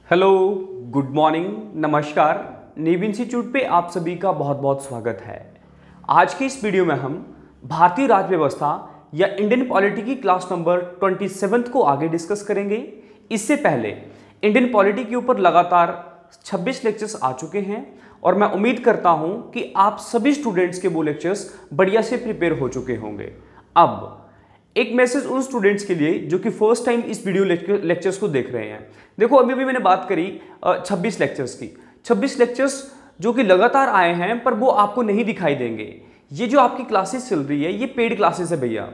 Hello, good morning, नमस्कार। नीव institute पे आप सभी का बहुत बहुत स्वागत है। आज की इस वीडियो में हम भारतीय राज्य व्यवस्था या इंडियन पॉलिटी की क्लास नंबर 27 को आगे डिस्कस करेंगे। इससे पहले इंडियन पॉलिटी के ऊपर लगातार 26 लेक्चर्स आ चुके हैं और मैं उम्मीद करता हूं कि आप सभी स्टूडेंट्स के वो लेक्चर्स बढ़िया से प्रिपेयर हो चुके होंगे। अब एक मैसेज उन स्टूडेंट्स के लिए जो कि फर्स्ट टाइम इस वीडियो लेक्चर्स को देख रहे हैं। देखो, अभी भी मैंने बात करी 26 लेक्चर्स की। 26 लेक्चर्स जो कि लगातार आए हैं पर वो आपको नहीं दिखाई देंगे। ये जो आपकी क्लासेस चल रही है ये पेड क्लासेस है भैया।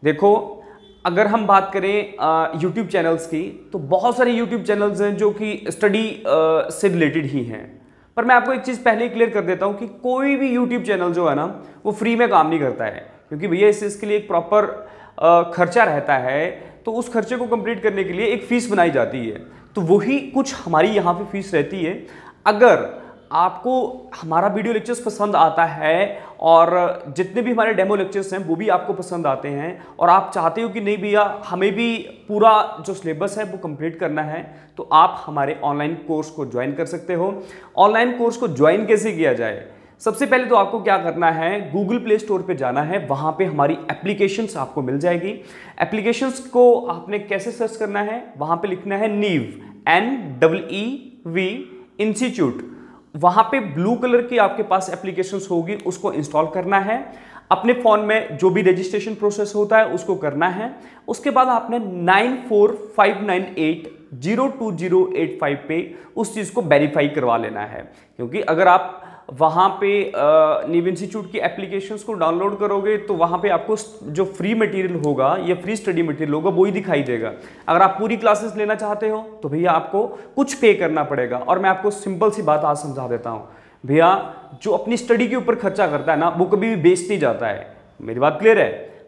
देखो, अगर हम बात करें यूट्यूब चैनल्स की तो बहुत सारे यूट्यूब चैनल्स हैं जो कि स्टडी से रिलेटेड ही हैं। पर मैं आपको एक चीज़ पहले ही क्लियर कर देता हूँ कि कोई भी यूट्यूब चैनल जो है ना वो फ्री में काम नहीं करता है, क्योंकि भैया इसके लिए एक प्रॉपर खर्चा रहता है। तो उस खर्चे को कंप्लीट करने के लिए एक फीस बनाई जाती है, तो वही कुछ हमारी यहाँ पे फीस रहती है। अगर आपको हमारा वीडियो लेक्चर्स पसंद आता है और जितने भी हमारे डेमो लेक्चर्स हैं वो भी आपको पसंद आते हैं और आप चाहते हो कि नहीं भैया हमें भी पूरा जो सिलेबस है वो कंप्लीट करना है, तो आप हमारे ऑनलाइन कोर्स को ज्वाइन कर सकते हो। ऑनलाइन कोर्स को ज्वाइन कैसे किया जाए? सबसे पहले तो आपको क्या करना है, गूगल प्ले स्टोर पे जाना है, वहां पे हमारी एप्लीकेशंस आपको मिल जाएगी। एप्लीकेशंस को आपने कैसे सर्च करना है, वहां पे लिखना है नीव NEEV इंस्टीट्यूट। वहां पे ब्लू कलर की आपके पास एप्लीकेशंस होगी, उसको इंस्टॉल करना है। अपने फोन में जो भी रजिस्ट्रेशन प्रोसेस होता है उसको करना है। उसके बाद आपने 9459802085 पे उस चीज को वेरीफाई करवा लेना है, क्योंकि अगर आप वहाँ पे नीव इंस्टीट्यूट की एप्लीकेशंस को डाउनलोड करोगे तो वहाँ पे आपको जो फ्री मटेरियल होगा या फ्री स्टडी मटेरियल होगा वो ही दिखाई देगा। अगर आप पूरी क्लासेस लेना चाहते हो तो भैया आपको कुछ पे करना पड़ेगा। और मैं आपको सिंपल सी बात आज समझा देता हूँ भैया, जो अपनी स्टडी के ऊपर खर्चा करता है ना वो कभी भी वेस्ट नहीं जाता है। मेरी बात क्लियर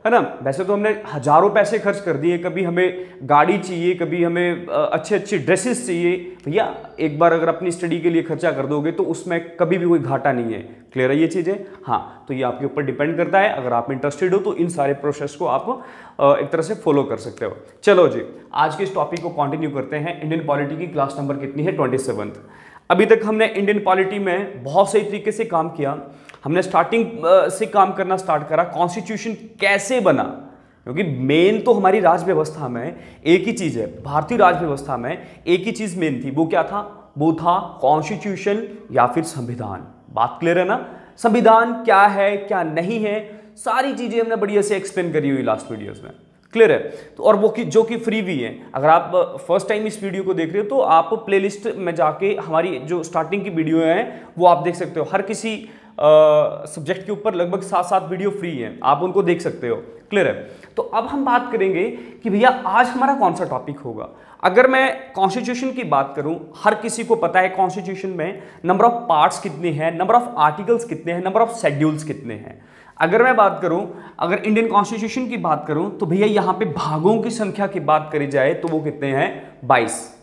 है ना? वैसे तो हमने हजारों पैसे खर्च कर दिए, कभी हमें गाड़ी चाहिए, कभी हमें अच्छे अच्छे ड्रेसेस चाहिए। भैया एक बार अगर अपनी स्टडी के लिए खर्चा कर दोगे तो उसमें कभी भी कोई घाटा नहीं है। क्लियर है ये चीज़ें? हाँ, तो ये आपके ऊपर डिपेंड करता है। अगर आप इंटरेस्टेड हो तो इन सारे प्रोसेस को आप एक तरह से फॉलो कर सकते हो। चलो जी, आज के इस टॉपिक को कंटिन्यू करते हैं। इंडियन पॉलिटी की क्लास नंबर कितनी है? 27। अभी तक हमने इंडियन पॉलिटी में बहुत सही तरीके से काम किया। हमने स्टार्टिंग से काम करना स्टार्ट करा, कॉन्स्टिट्यूशन कैसे बना, क्योंकि मेन तो हमारी राज्य व्यवस्था में एक ही चीज है। भारतीय राज्य व्यवस्था में एक ही चीज मेन थी, वो क्या था? वो था कॉन्स्टिट्यूशन या फिर संविधान। बात क्लियर है ना? संविधान क्या है क्या नहीं है, सारी चीजें हमने बढ़िया से एक्सप्लेन करी हुई लास्ट वीडियोस में। क्लियर है? तो और वो जो कि फ्री भी है। अगर आप फर्स्ट टाइम इस वीडियो को देख रहे हो तो आप प्लेलिस्ट में जाके हमारी जो स्टार्टिंग की वीडियो है वो आप देख सकते हो। हर किसी सब्जेक्ट के ऊपर लगभग 7 वीडियो फ्री हैं, आप उनको देख सकते हो। क्लियर है? तो अब हम बात करेंगे कि भैया आज हमारा कौन सा टॉपिक होगा। अगर मैं कॉन्स्टिट्यूशन की बात करूं, हर किसी को पता है कॉन्स्टिट्यूशन में नंबर ऑफ पार्ट्स कितने हैं, नंबर ऑफ आर्टिकल्स कितने हैं, नंबर ऑफ शेड्यूल्स कितने हैं। अगर मैं बात करूं, अगर इंडियन कॉन्स्टिट्यूशन की बात करूं तो भैया यहां पे भागों की संख्या की बात करी जाए तो वो कितने हैं? 22।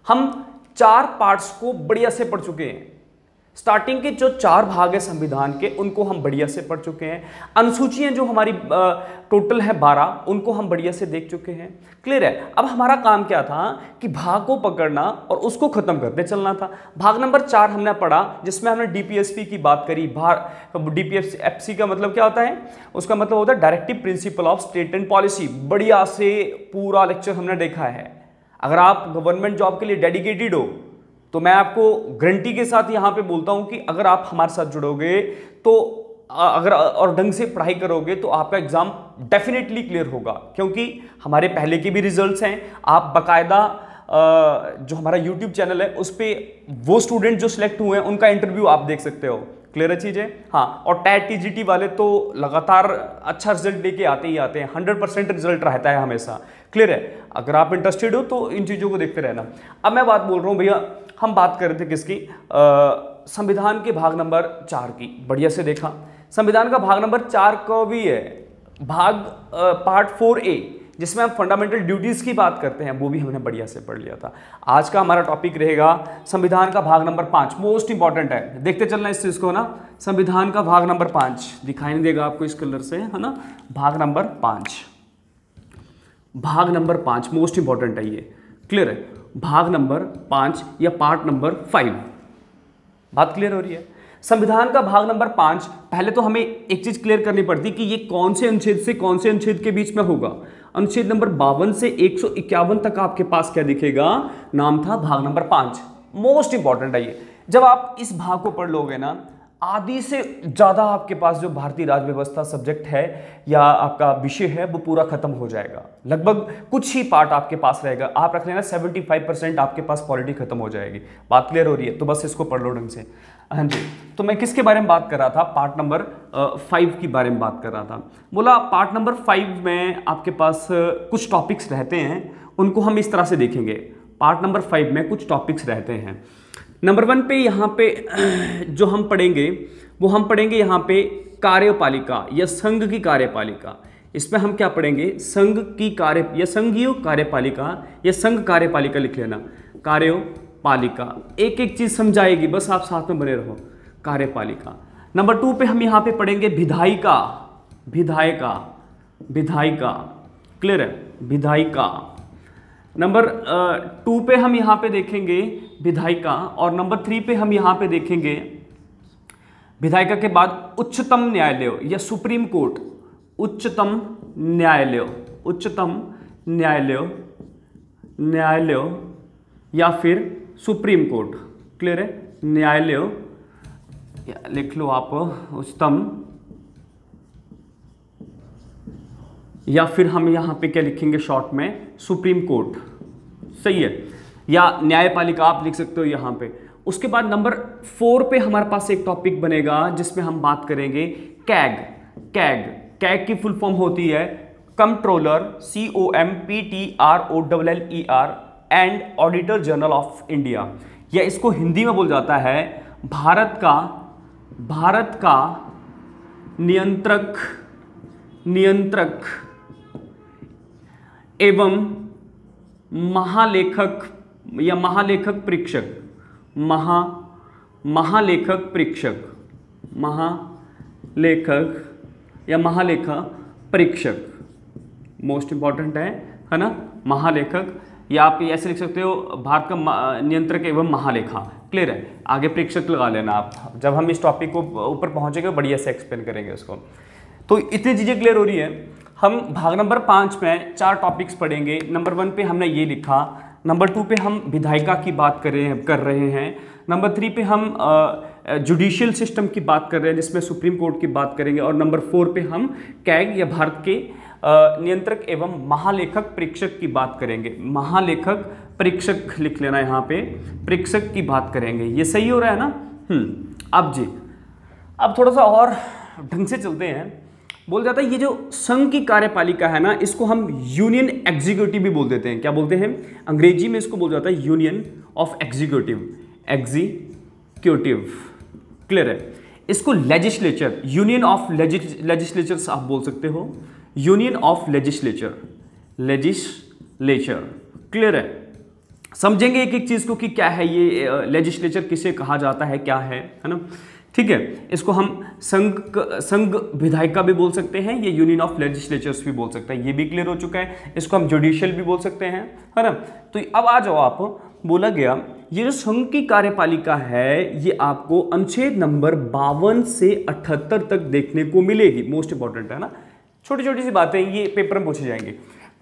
हम 4 पार्ट्स को बढ़िया से पढ़ चुके हैं। स्टार्टिंग के जो 4 भाग है संविधान के उनको हम बढ़िया से पढ़ चुके हैं। अनुसूचियां जो हमारी टोटल है 12, उनको हम बढ़िया से देख चुके हैं। क्लियर है? अब हमारा काम क्या था कि भाग को पकड़ना और उसको खत्म करते चलना था। भाग नंबर 4 हमने पढ़ा, जिसमें हमने डीपीएसपी की बात करी। डीपीएसपी का मतलब क्या होता है? उसका मतलब होता है directive principle of state and policy. बढ़िया से पूरा लेक्चर हमने देखा है। अगर आप गवर्नमेंट जॉब के लिए डेडिकेटेड हो तो मैं आपको गारंटी के साथ यहां पे बोलता हूं कि अगर आप हमारे साथ जुड़ोगे तो अगर और ढंग से पढ़ाई करोगे तो आपका एग्जाम डेफिनेटली क्लियर होगा, क्योंकि हमारे पहले के भी रिजल्ट्स हैं। आप बकायदा जो हमारा यूट्यूब चैनल है उस पर वो स्टूडेंट जो सिलेक्ट हुए हैं उनका इंटरव्यू आप देख सकते हो। क्लियर है चीजें? हाँ, और टैट टीजीटी वाले तो लगातार अच्छा रिजल्ट लेके आते ही आते हैं। 100% रिजल्ट रहता है हमेशा। क्लियर है? अगर आप इंटरेस्टेड हो तो इन चीजों को देखते रहना। अब मैं बात बोल रहा हूँ भैया, हम बात कर रहे थे किसकी? संविधान के भाग नंबर 4 की। बढ़िया से देखा, संविधान का भाग नंबर 4 का भी है भाग पार्ट 4A, जिसमें हम फंडामेंटल ड्यूटीज की बात करते हैं, वो भी हमने बढ़िया से पढ़ लिया था। आज का हमारा टॉपिक रहेगा संविधान का भाग नंबर 5। मोस्ट इंपॉर्टेंट है, देखते चलना इस चीज को ना। संविधान का भाग नंबर 5 दिखाई नहीं देगा आपको इस कलर से, है ना? भाग नंबर 5, भाग नंबर 5 मोस्ट इंपॉर्टेंट है ये। क्लियर है? भाग नंबर 5 या पार्ट नंबर 5। बात क्लियर हो रही है? संविधान का भाग नंबर 5, पहले तो हमें एक चीज क्लियर करनी पड़ती कि ये कौन से अनुच्छेद से कौन से अनुच्छेद के बीच में होगा। अनुच्छेद नंबर 52 से 151 तक आपके पास क्या दिखेगा, नाम था भाग नंबर 5। मोस्ट इंपॉर्टेंट है ये। जब आप इस भाग को पढ़ लोगे ना, आधी से ज्यादा आपके पास जो भारतीय राज्य व्यवस्था सब्जेक्ट है या आपका विषय है वो पूरा खत्म हो जाएगा। लगभग कुछ ही पार्ट आपके पास रहेगा। आप रख लेना 75% आपके पास पॉलिटी खत्म हो जाएगी। बात क्लियर हो रही है? तो बस इसको पढ़ लो ढंग से। हाँ जी, तो मैं किसके बारे में बात कर रहा था? पार्ट नंबर 5 की बारे में बात कर रहा था। बोला पार्ट नंबर 5 में आपके पास कुछ टॉपिक्स रहते हैं, उनको हम इस तरह से देखेंगे। पार्ट नंबर 5 में कुछ टॉपिक्स रहते हैं। नंबर 1 पे यहाँ पे जो हम पढ़ेंगे वो हम पढ़ेंगे यहाँ पे कार्यपालिका या संघ की कार्यपालिका। इसमें हम क्या पढ़ेंगे? संघ की कार्य या संघीय कार्यपालिका या संघ कार्यपालिका लिख लेना। कार्यपालिका एक एक चीज समझाएगी, बस आप साथ में बने रहो। कार्यपालिका। नंबर 2 पे हम यहाँ पे पढ़ेंगे विधायिका। विधायिका, विधायिका, क्लियर है? विधायिका। नंबर 2 पे हम यहाँ पे देखेंगे विधायिका, और नंबर 3 पे हम यहाँ पे देखेंगे विधायिका के बाद उच्चतम न्यायालय या सुप्रीम कोर्ट। उच्चतम न्यायालय, उच्चतम न्यायालय, न्यायालय या फिर सुप्रीम कोर्ट। क्लियर है? न्यायालय लिख लो आप, उच्चतम, या फिर हम यहां पे क्या लिखेंगे शॉर्ट में? Supreme court. सही है? या न्यायपालिका आप लिख सकते हो यहां पे। उसके बाद नंबर 4 पे हमारे पास एक टॉपिक बनेगा जिसमें हम बात करेंगे कैग। कैग, कैग की फुल फॉर्म होती है controller, COMPTROLLER and auditor general of India, या इसको हिंदी में बोल जाता है भारत का नियंत्रक एवं महालेखक या महालेखक परीक्षक। महालेखक परीक्षक, महालेखक या महालेखा परीक्षक मोस्ट इंपॉर्टेंट है ना? महालेखक, या आप ऐसे लिख सकते हो भारत का नियंत्रक एवं महालेखा। क्लियर है? आगे परीक्षक लगा लेना आप। जब हम इस टॉपिक को ऊपर पहुंचेंगे बढ़िया से एक्सप्लेन करेंगे उसको। तो इतनी चीजें क्लियर हो रही है। हम भाग नंबर 5 में 4 टॉपिक्स पढ़ेंगे। नंबर 1 पे हमने ये लिखा, नंबर 2 पे हम विधायिका की बात कर रहे हैं, नंबर 3 पे हम जुडिशियल सिस्टम की बात कर रहे हैं जिसमें सुप्रीम कोर्ट की बात करेंगे, और नंबर 4 पे हम कैग या भारत के नियंत्रक एवं महालेखक परीक्षक की बात करेंगे। महालेखक परीक्षक लिख लेना यहाँ पे, परीक्षक की बात करेंगे। ये सही हो रहा है ना? अब जी, अब थोड़ा सा और ढंग से चलते हैं। बोल जाता है ये जो संघ की कार्यपालिका है ना, इसको हम यूनियन एग्जीक्यूटिव भी बोल देते हैं। क्या बोलते हैं? अंग्रेजी में इसको बोल जाता है union of executive. Executive, clear है? इसको लेजिस्लेचर, यूनियन ऑफ लेजिस्लेचर आप बोल सकते हो। Union of legislature, legislature, clear है? समझेंगे एक एक चीज को कि क्या है ये लेजिस्लेचर, किसे कहा जाता है, क्या है ना? ठीक है? इसको हम संघ विधायिका भी बोल सकते हैं, ये यूनियन ऑफ लेजिस्लेचर्स भी बोल सकते हैं। ये भी क्लियर हो चुका है। इसको हम जुडिशियल भी बोल सकते हैं, है ना? तो अब आ जाओ आप, बोला गया ये जो संघ की कार्यपालिका है ये आपको अनुच्छेद नंबर 52 से 78 तक देखने को मिलेगी। मोस्ट इंपॉर्टेंट है ना? छोटी छोटी सी बातें ये पेपर में पूछे जाएंगे।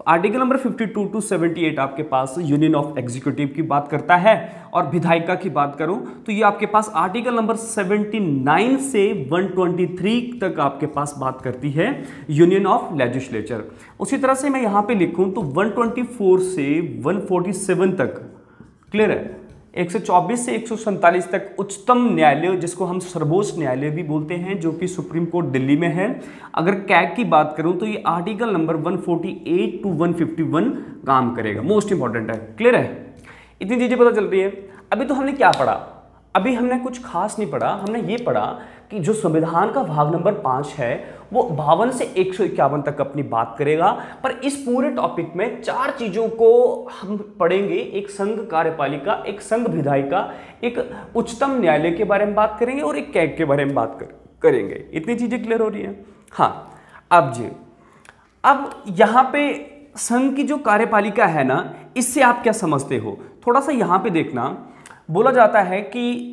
आर्टिकल नंबर 52 टू 78 आपके पास यूनियन ऑफ एग्जीक्यूटिव की बात करता है, और विधायिका की बात करूं तो ये आपके पास आर्टिकल नंबर 79 से 123 तक आपके पास बात करती है यूनियन ऑफ लेजिस्लेचर। उसी तरह से मैं यहां पे लिखूं तो 124 से 147 तक, क्लियर है? 124 से 147 तक उच्चतम न्यायालय, जिसको हम सर्वोच्च न्यायालय भी बोलते हैं, जो कि सुप्रीम कोर्ट दिल्ली में है। अगर कैग की बात करूं तो ये आर्टिकल नंबर 148 टू 151 काम करेगा। मोस्ट इंपॉर्टेंट है। क्लियर है? इतनी चीजें पता चल रही है। अभी तो हमने क्या पढ़ा? अभी हमने कुछ खास नहीं पढ़ा। हमने ये पढ़ा कि जो संविधान का भाग नंबर 5 है वो 52 से 151 तक अपनी बात करेगा, पर इस पूरे टॉपिक में 4 चीजों को हम पढ़ेंगे। एक संघ कार्यपालिका, एक संघ विधायिका, एक उच्चतम न्यायालय के बारे में बात करेंगे, और एक कैग के बारे में बात करेंगे। इतनी चीजें क्लियर हो रही है? हाँ। अब जी, अब यहाँ पे संघ की जो कार्यपालिका है ना, इससे आप क्या समझते हो? थोड़ा सा यहाँ पे देखना, बोला जाता है कि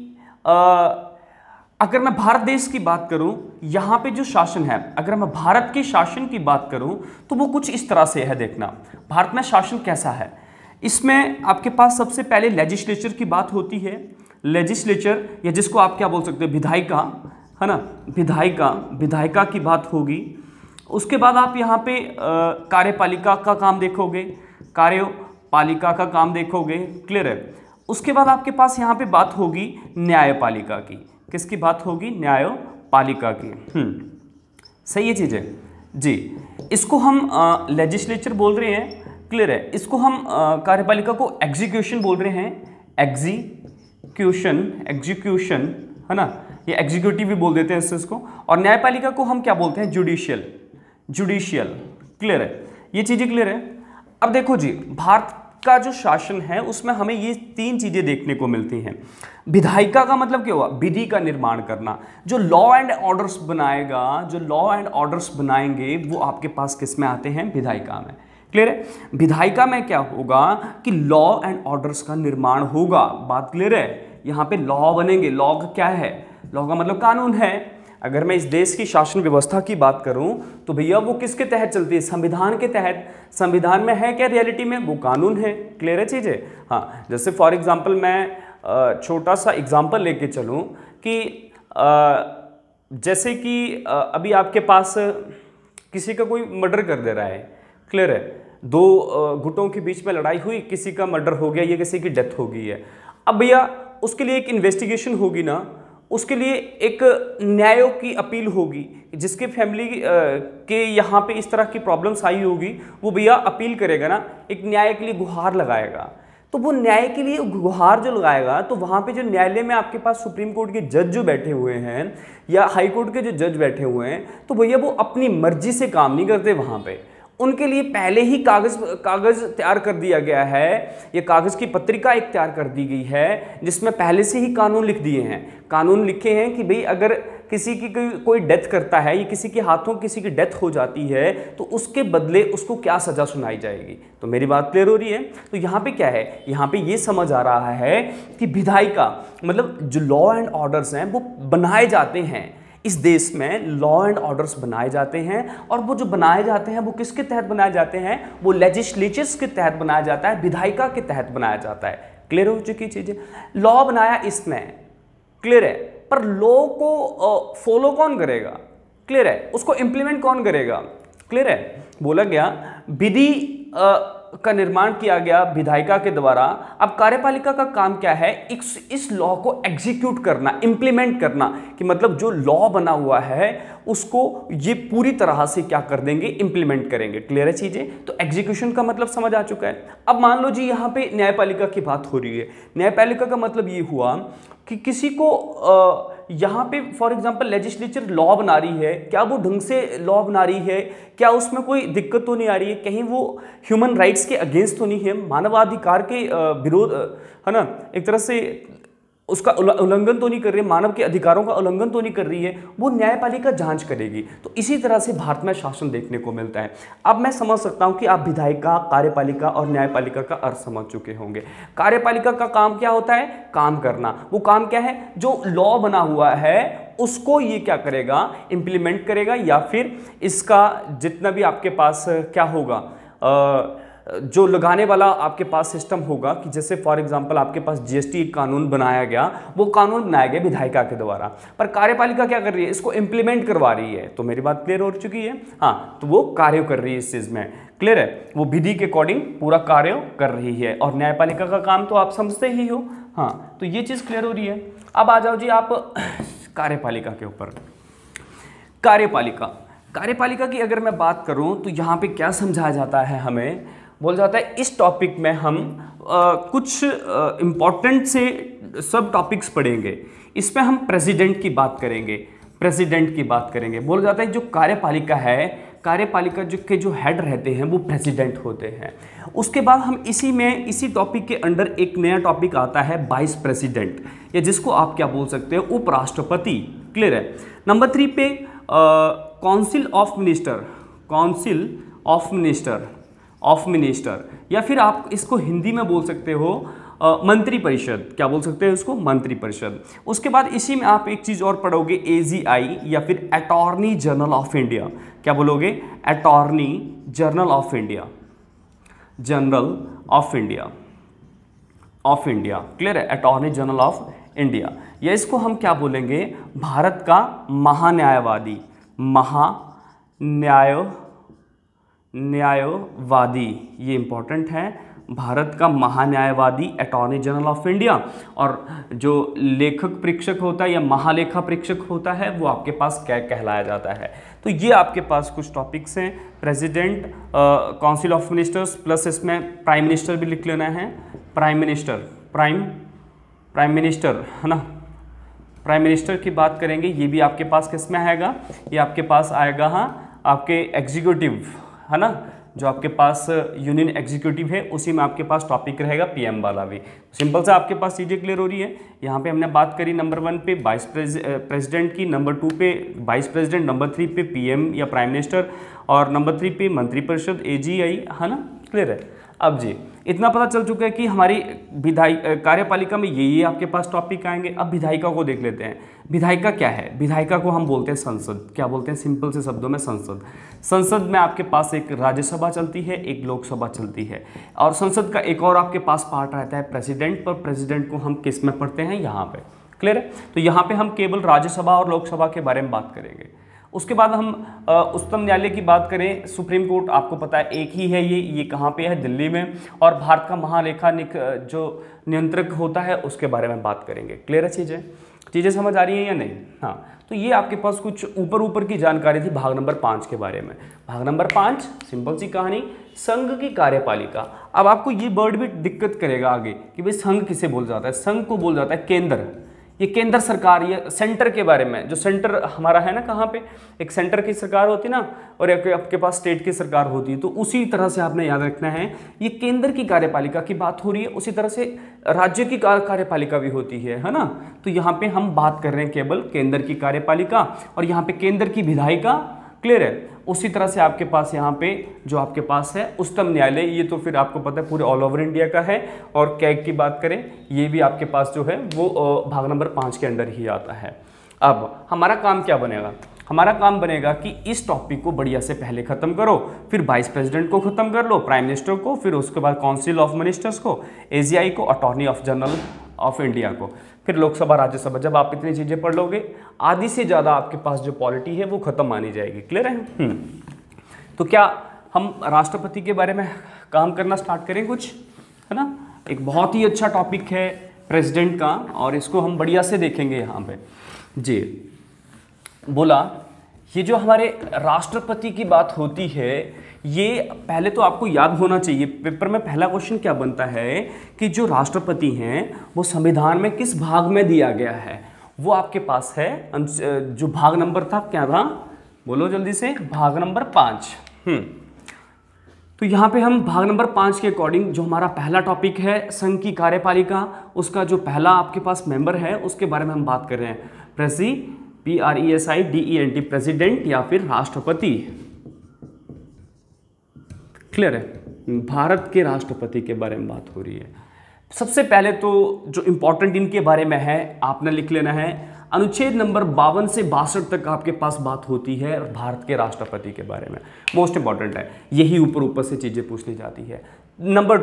अगर मैं भारत देश की बात करूं, यहाँ पे जो शासन है, अगर मैं भारत के शासन की बात करूं तो वो कुछ इस तरह से है। देखना भारत में शासन कैसा है। इसमें आपके पास सबसे पहले लेजिस्लेचर की बात होती है। लेजिस्लेचर, या जिसको आप क्या बोल सकते हैं, विधायिका, है ना, विधायिका की बात होगी। उसके बाद आप यहाँ पे कार्यपालिका का काम देखोगे, कार्यपालिका का काम देखोगे, क्लियर है। उसके बाद आपके पास यहाँ पे बात होगी न्यायपालिका की। किसकी बात होगी? न्यायपालिका की। सही है चीज़ है जी। इसको हम लेजिस्लेचर बोल रहे हैं, क्लियर है। इसको हम कार्यपालिका को एग्जीक्यूशन बोल रहे हैं, एग्जीक्यूशन, है ना, ये एग्जीक्यूटिव भी बोल देते हैं इसको। और न्यायपालिका को हम क्या बोलते हैं? जुडिशियल, क्लियर है। ये चीज़ें क्लियर है। अब देखो जी, भारत का जो शासन है उसमें हमें ये 3 चीजें देखने को मिलती हैं। विधायिका का मतलब क्या हुआ? विधि का निर्माण करना। जो लॉ एंड ऑर्डर्स बनाएगा, जो लॉ एंड ऑर्डर्स बनाएंगे, वो आपके पास किस में आते हैं? विधायिका में, क्लियर है। विधायिका में क्या होगा कि लॉ एंड ऑर्डर्स का निर्माण होगा। बात क्लियर है। यहाँ पे लॉ बनेंगे। लॉ का क्या है? लॉ का मतलब कानून है। अगर मैं इस देश की शासन व्यवस्था की बात करूं तो भैया वो किसके तहत चलती है? संविधान के तहत। संविधान में है क्या रियलिटी में? वो कानून है, क्लियर है चीज़ें। हाँ, जैसे फॉर एग्जांपल मैं छोटा सा एग्जांपल लेके चलूं कि जैसे कि अभी आपके पास किसी का कोई मर्डर कर दे रहा है, क्लियर है। 2 गुटों के बीच में लड़ाई हुई, किसी का मर्डर हो गया, ये किसी की डेथ हो गई है। अब भैया उसके लिए एक इन्वेस्टिगेशन होगी ना, उसके लिए एक न्याय की अपील होगी। जिसके फैमिली के यहाँ पे इस तरह की प्रॉब्लम्स आई होगी, वो भैया अपील करेगा ना, एक न्याय के लिए गुहार लगाएगा। तो वो न्याय के लिए गुहार जो लगाएगा, तो वहाँ पे जो न्यायालय में आपके पास सुप्रीम कोर्ट के जज जो बैठे हुए हैं या हाई कोर्ट के जो जज बैठे हुए हैं, तो भैया वो अपनी मर्जी से काम नहीं करते। वहाँ पे उनके लिए पहले ही कागज तैयार कर दिया गया है, ये कागज की पत्रिका एक तैयार कर दी गई है, जिसमें पहले से ही कानून लिख दिए हैं। कानून लिखे हैं कि भाई अगर किसी की कोई डेथ करता है, या किसी के हाथों किसी की डेथ हो जाती है, तो उसके बदले उसको क्या सजा सुनाई जाएगी। तो मेरी बात क्लियर हो रही है। तो यहाँ पे क्या है? यहाँ पे ये समझ आ रहा है कि विधायिका मतलब जो लॉ एंड ऑर्डर्स हैं वो बनाए जाते हैं। इस देश में लॉ एंड ऑर्डर्स बनाए जाते हैं, और वो जो बनाए जाते हैं वो किसके तहत बनाए जाते हैं? वो लेजिस्लेचर्स के तहत बनाया जाता है, विधायिका के तहत बनाया जाता है। क्लियर हो चुकी चीजें। लॉ बनाया इसने, क्लियर है, पर लॉ को फॉलो कौन करेगा? क्लियर है। उसको इंप्लीमेंट कौन करेगा? क्लियर है। बोला गया विधि का निर्माण किया गया विधायिका के द्वारा। अब कार्यपालिका का काम क्या है? इस लॉ को एग्जीक्यूट करना, इंप्लीमेंट करना, कि मतलब जो लॉ बना हुआ है उसको ये पूरी तरह से क्या कर देंगे? इंप्लीमेंट करेंगे। क्लियर है चीजें। तो एग्जीक्यूशन का मतलब समझ आ चुका है। अब मान लो जी यहाँ पे न्यायपालिका की बात हो रही है। न्यायपालिका का मतलब ये हुआ कि किसी को यहाँ पे फॉर एग्जांपल लेजिस्लेचर लॉ बना रही है, क्या वो ढंग से लॉ बना रही है? क्या उसमें कोई दिक्कत तो नहीं आ रही है? कहीं वो ह्यूमन राइट्स के अगेंस्ट तो नहीं है? मानवाधिकार के विरोध, है ना, एक तरह से उसका उल्लंघन तो नहीं कर रही है? मानव के अधिकारों का उल्लंघन तो नहीं कर रही है? वो न्यायपालिका जांच करेगी। तो इसी तरह से भारत में शासन देखने को मिलता है। अब मैं समझ सकता हूं कि आप विधायिका, कार्यपालिका और न्यायपालिका का अर्थ समझ चुके होंगे। कार्यपालिका का काम क्या होता है? काम करना। वो काम क्या है? जो लॉ बना हुआ है उसको ये क्या करेगा? इंप्लीमेंट करेगा, या फिर इसका जितना भी आपके पास क्या होगा, जो लगाने वाला आपके पास सिस्टम होगा, कि जैसे फॉर एग्जांपल आपके पास जीएसटी कानून बनाया गया, वो कानून बनाया गया विधायिका के द्वारा, पर कार्यपालिका क्या कर रही है? इसको इंप्लीमेंट करवा रही है। तो मेरी बात क्लियर हो चुकी है। हाँ, तो वो कार्य कर रही है इस चीज में, क्लियर है। वो विधि के अकॉर्डिंग पूरा कार्य कर रही है, और न्यायपालिका का काम तो आप समझते ही हो। हाँ, तो ये चीज क्लियर हो रही है। अब आ जाओ जी आप कार्यपालिका के ऊपर। कार्यपालिका की अगर मैं बात करूं तो यहाँ पे क्या समझाया जाता है? हमें बोल जाता है इस टॉपिक में हम कुछ इम्पॉर्टेंट से सब टॉपिक्स पढ़ेंगे। इसमें हम प्रेसिडेंट की बात करेंगे। बोला जाता है जो कार्यपालिका है, कार्यपालिका जो हेड रहते हैं वो प्रेसिडेंट होते हैं। उसके बाद हम इसी टॉपिक के अंडर एक नया टॉपिक आता है वाइस प्रेसिडेंट, या जिसको आप क्या बोल सकते हो? उपराष्ट्रपति। क्लियर है। नंबर 3 पे council of minister, of minister, या फिर आप इसको हिंदी में बोल सकते हो मंत्रिपरिषद। क्या बोल सकते हैं उसको? मंत्रिपरिषद। उसके बाद इसी में आप एक चीज़ और पढ़ोगे, AGI या फिर अटॉर्नी जनरल ऑफ इंडिया। क्या बोलोगे? Attorney general of India, general of India, of India. Clear है? अटॉर्नी जनरल ऑफ इंडिया, या इसको हम क्या बोलेंगे? भारत का महान्यायवादी, न्यायवादी, ये इंपॉर्टेंट है। भारत का महान्यायवादी, अटॉर्नी जनरल ऑफ इंडिया। और जो लेखक परीक्षक होता है या महालेखा परीक्षक होता है वो आपके पास क्या कहलाया जाता है। तो ये आपके पास कुछ टॉपिक्स हैं। President, council of ministers, plus इसमें प्राइम मिनिस्टर भी लिख लेना है। प्राइम मिनिस्टर, प्राइम मिनिस्टर है ना, प्राइम मिनिस्टर की बात करेंगे। ये भी आपके पास किस में आएगा? ये आपके पास आएगा हाँ आपके एग्जीक्यूटिव है ना, जो आपके पास यूनियन एग्जीक्यूटिव है उसी में आपके पास टॉपिक रहेगा PM वाला भी। सिंपल से आपके पास चीज़ें क्लियर हो रही है। यहाँ पे हमने बात करी नंबर 1 पे वाइस प्रेसिडेंट की, नंबर 2 पे वाइस प्रेसिडेंट, नंबर 3 पे PM या प्राइम मिनिस्टर, और नंबर 3 पे मंत्रिपरिषद AGI है ना। क्लियर है? अब जी इतना पता चल चुका है कि हमारी कार्यपालिका में ये आपके पास टॉपिक आएंगे। अब विधायिका को देख लेते हैं। विधायिका क्या है? विधायिका को हम बोलते हैं संसद। क्या बोलते हैं? सिंपल से शब्दों में संसद। संसद में आपके पास एक राज्यसभा चलती है, एक लोकसभा चलती है, और संसद का एक और आपके पास पार्ट रहता है प्रेसिडेंट। पर प्रेसिडेंट को हम किस में पढ़ते हैं? यहाँ पे। क्लियर है? तो यहाँ पे हम केवल राज्यसभा और लोकसभा के बारे में बात करेंगे। उसके बाद हम उच्चतम न्यायालय की बात करें, सुप्रीम कोर्ट आपको पता है एक ही है, ये कहाँ पे है? दिल्ली में। और भारत का महालेखा जो नियंत्रक होता है उसके बारे में बात करेंगे। क्लियर है? चीज़ें समझ आ रही हैं या नहीं? हाँ, तो ये आपके पास कुछ ऊपर की जानकारी थी भाग नंबर 5 के बारे में। भाग नंबर 5 सिंपल सी कहानी, संघ की कार्यपालिका। अब आपको ये वर्ड भी दिक्कत करेगा आगे कि भाई संघ किसे बोल जाता है? संघ को बोल जाता है केंद्र। ये केंद्र सरकार, ये सेंटर के बारे में, जो सेंटर हमारा है ना, कहाँ पे एक सेंटर की सरकार होती है ना, और एक आपके पास स्टेट की सरकार होती है। तो उसी तरह से आपने याद रखना है, ये केंद्र की कार्यपालिका की बात हो रही है, उसी तरह से राज्य की कार्यपालिका भी होती है ना। तो यहाँ पे हम बात कर रहे हैं केवल केंद्र की कार्यपालिका, और यहाँ पे केंद्र की विधायिका। क्लियर है? उसी तरह से आपके पास यहाँ पे जो आपके पास है उच्चतम न्यायालय, ये तो फिर आपको पता है पूरे ऑल ओवर इंडिया का है। और कैग की बात करें, ये भी आपके पास जो है वो भाग नंबर 5 के अंडर ही आता है। अब हमारा काम क्या बनेगा? हमारा काम बनेगा कि इस टॉपिक को बढ़िया से पहले खत्म करो, फिर वाइस प्रेसिडेंट को खत्म कर लो, प्राइम मिनिस्टर को, फिर उसके बाद काउंसिल ऑफ मिनिस्टर्स को, AGI को, attorney of general of India को, फिर लोकसभा, राज्यसभा। जब आप इतनी चीज़ें पढ़ लोगे, आधी से ज़्यादा आपके पास जो पॉलिटी है वो खत्म मानी जाएगी। क्लियर है? तो क्या हम राष्ट्रपति के बारे में काम करना स्टार्ट करें कुछ, है ना? एक बहुत ही अच्छा टॉपिक है प्रेसिडेंट का, और इसको हम बढ़िया से देखेंगे यहाँ पे। जी बोला, ये जो हमारे राष्ट्रपति की बात होती है, ये पहले तो आपको याद होना चाहिए, पेपर में पहला क्वेश्चन क्या बनता है कि जो राष्ट्रपति हैं वो संविधान में किस भाग में दिया गया है? वो आपके पास है जो भाग नंबर था, क्या था? बोलो जल्दी से। भाग नंबर 5। तो यहाँ पे हम भाग नंबर 5 के अकॉर्डिंग जो हमारा पहला टॉपिक है संघ की कार्यपालिका, उसका जो पहला आपके पास मेंबर है उसके बारे में हम बात कर रहे हैं। PRESIDENT, प्रेसिडेंट या फिर राष्ट्रपति। क्लियर है? भारत के राष्ट्रपति के बारे में बात हो रही है। सबसे पहले तो जो इंपॉर्टेंट इनके बारे में है आपने लिख लेना है, अनुच्छेद नंबर 52 से 62 तक आपके पास बात होती है भारत के राष्ट्रपति के बारे में। मोस्ट इंपॉर्टेंट है, यही ऊपर से चीज़ें पूछनी जाती है। नंबर